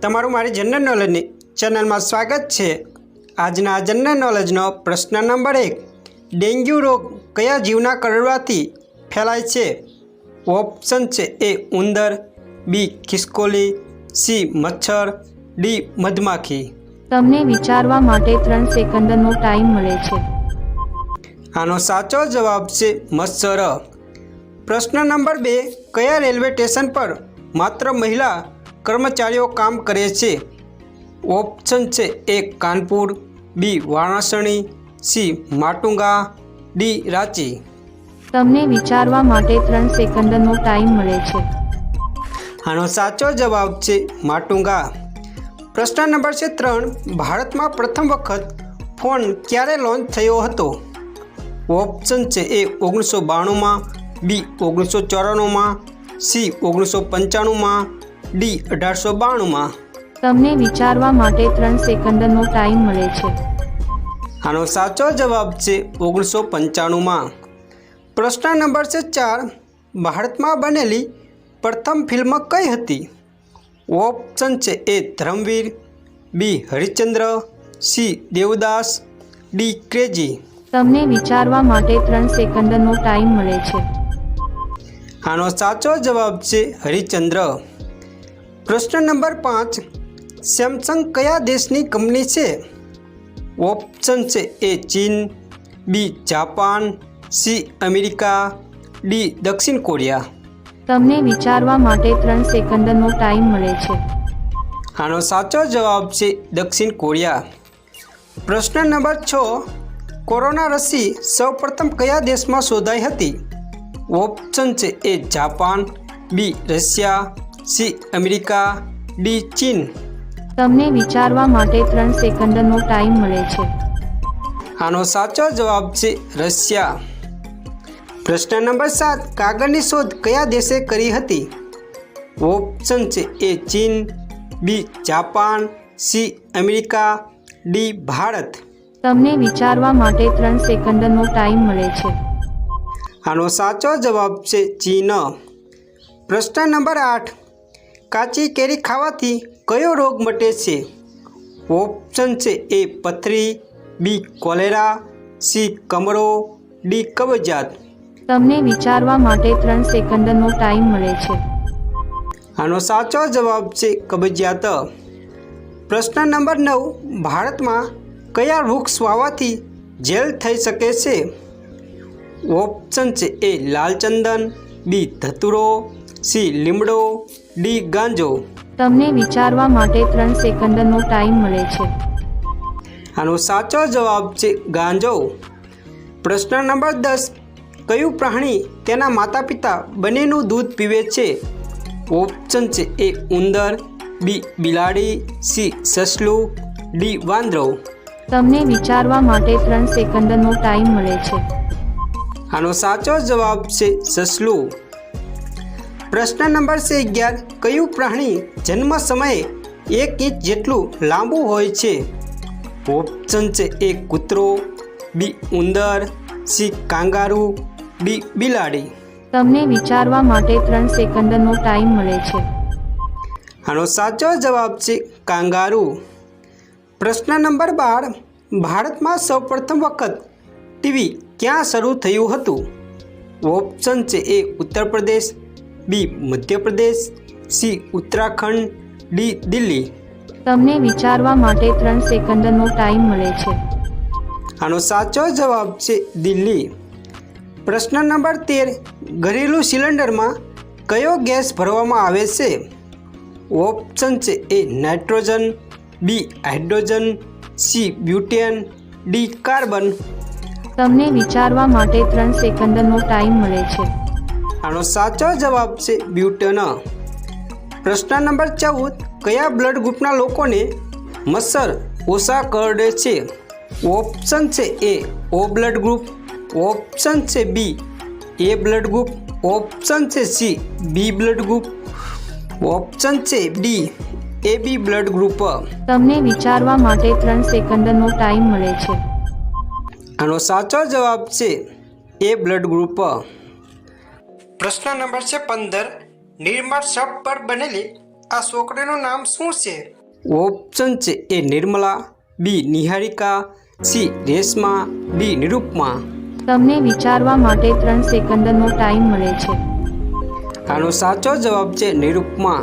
તમારું મારી જનરલ નોલેજની ચેનલમાં સ્વાગત છે। આજના જનરલ નોલેજનો પ્રશ્ન નંબર 1, ડેન્ગ્યુ રોગ કયા જીવના કરડવાથી ફેલાય છે? ઓપ્શન છે એ ઉંદર, બી ખિસકોલી, સી મચ્છર, ડી મધમાખી। તમને વિચારવા માટે 3 સેકન્ડનો ટાઈમ મળે છે। આનો સાચો જવાબ છે મચ્છર। પ્રશ્ન નંબર 2, કયા રેલવે સ્ટેશન પર માત્ર મહિલા કર્મચારીઓ કામ કરે છે? ઓપ્શન છે એ કાનપુર, બી વારાણસી, સી માટુંગા, ડી રાંચી। તમને વિચારવા માટે 3 સેકન્ડનો ટાઈમ મળે છે। આનો સાચો જવાબ છે માટુંગા। પ્રશ્ન નંબર છે 3, ભારતમાં પ્રથમ વખત ફોન ક્યારે લોન્ચ થયો હતો? ઓપ્શન છે એ 1992માં, બી 1994માં, સી 1995માં, ડી 1892માં। તમને વિચારવા માટે 3 સેકન્ડનો ટાઈમ મળે છે। આનો સાચો જવાબ છે 1995માં। પ્રશ્ન નંબર છે 4, ભારતમાં બનેલી પ્રથમ ફિલ્મ કઈ હતી? ઓપ્શન છે A Dharamveer, B Harishchandra, C Devdas, D crazy. તમને વિચારવા માટે 3 સેકન્ડનો ટાઈમ મળે છે। આનો સાચો જવાબ છે હરિશ્ચંદ્ર। પ્રશ્ન નંબર 5, સેમસંગ કયા દેશની કંપની છે? ઓપ્શન છે એ ચીન, B Japan, C America, D દક્ષિણ કોરિયા। તમને વિચારવા માટે 3 સેકન્ડનો ટાઈમ મળે છે। આનો સાચો જવાબ છે દક્ષિણ કોરિયા। પ્રશ્ન નંબર 6, કોરોના રસી સૌપ્રથમ કયા દેશમાં શોધાઈ હતી? ઓપ્શન છે A Japan, B Russia, C America, D ચીન। તમને વિચારવા માટે 3 સેકન્ડનો ટાઈમ મળે છે। આનો સાચો જવાબ છે રશિયા। પ્રશ્ન નંબર 7, કાગળની શોધ કયા દેશે કરી હતી? ઓપ્શન છે એ ચીન, B Japan, C America, D Bharat. તમને વિચારવા માટે 3 સેકન્ડનો ટાઈમ મળે છે। આનો સાચો જવાબ છે ચીન। પ્રશ્ન નંબર 8, કાચી કેરી ખાવાથી કયો રોગ મટે છે? ઓપ્શન છે એ પથરી, બી કોલેરા, સી કમળો, ડી કબજિયાત। તમને વિચારવા માટે 3 સેકન્ડનો ટાઈમ મળે છે। આનો સાચો જવાબ છે કબજિયાત। પ્રશ્ન નંબર 9, ભારતમાં કયા વૃક્ષ વાવવાથી જેલ થઈ શકે છે? ઓપ્શન છે એ લાલચંદન, બી ધતુરો, સી લીમડો, ડી ગાંજો। તમને વિચારવા માટે 3 સેકન્ડનો ટાઈમ મળે છે। આનો સાચો જવાબ છે ગાંજો। પ્રશ્ન નંબર 10, કયું પ્રાણી તેના માતા પિતા બંનેનું દૂધ પીવે છે? ઓપ્શન છે એ ઉંદર, બી બિલાડી, સી સસલું, ડી વાંદરો। તમને વિચારવા માટે 3 સેકન્ડનો ટાઈમ મળે છે। આનો સાચો જવાબ છે સસલું। પ્રશ્ન નંબર 11, કયું પ્રાણી જન્મ સમયે 1 ઇંચ જેટલું લાંબુ હોય છે? ઓપ્શન છે એ કૂતરો, બી ઉંદર, સી કાંગારૂ, ડી બિલાડી। તમને વિચારવા માટે 3 સેકન્ડનો ટાઈમ મળે છે। આનો સાચો જવાબ છે કાંગારૂ। પ્રશ્ન નંબર 12, ભારતમાં સૌપ્રથમ વખત ટીવી ક્યાં શરૂ થયું હતું? ઓપ્શન છે એ ઉત્તર પ્રદેશ, બી મધ્યપ્રદેશ, સી ઉત્તરાખંડ, ડી દિલ્હી। તમને વિચારવા માટે 3 સેકન્ડનો ટાઈમ મળે છે। આનો સાચો જવાબ છે દિલ્હી। પ્રશ્ન નંબર 13, ઘરેલું સિલિન્ડરમાં કયો ગેસ ભરવામાં આવે છે? ઓપ્શન છે A nitrogen, B hydrogen, C butane, D carbon. તમને વિચારવા માટે 3 સેકન્ડનો ટાઈમ મળે છે। આનો સાચો જવાબ છે બ્યુટેન। પ્રશ્ન નંબર 14, કયા બ્લડ ગ્રુપના લોકોને મચ્છર ઓછા કરડે છે? ઓપ્શન છે A O blood group, option છે B A blood group, option છે C B blood group, option છે D A B blood group. તમને વિચારવા માટે 3 સેકન્ડનો ટાઈમ મળે છે। આનો સાચો જવાબ છે એ બ્લડ ગ્રુપ। પ્રશ્ન નંબર છે 15, નિર્માણ શબ પર બનેલી આ છોકરીનું નામ શું છે? ઓપ્શન છે એ નિર્મલા, બી નિહારિકા, સી રેશમા, ડી નિરૂપમા. તમને વિચારવા માટે 3 સેકન્ડનો ટાઈમ મળે છે. આનો સાચો જવાબ છે નિરૂપમા.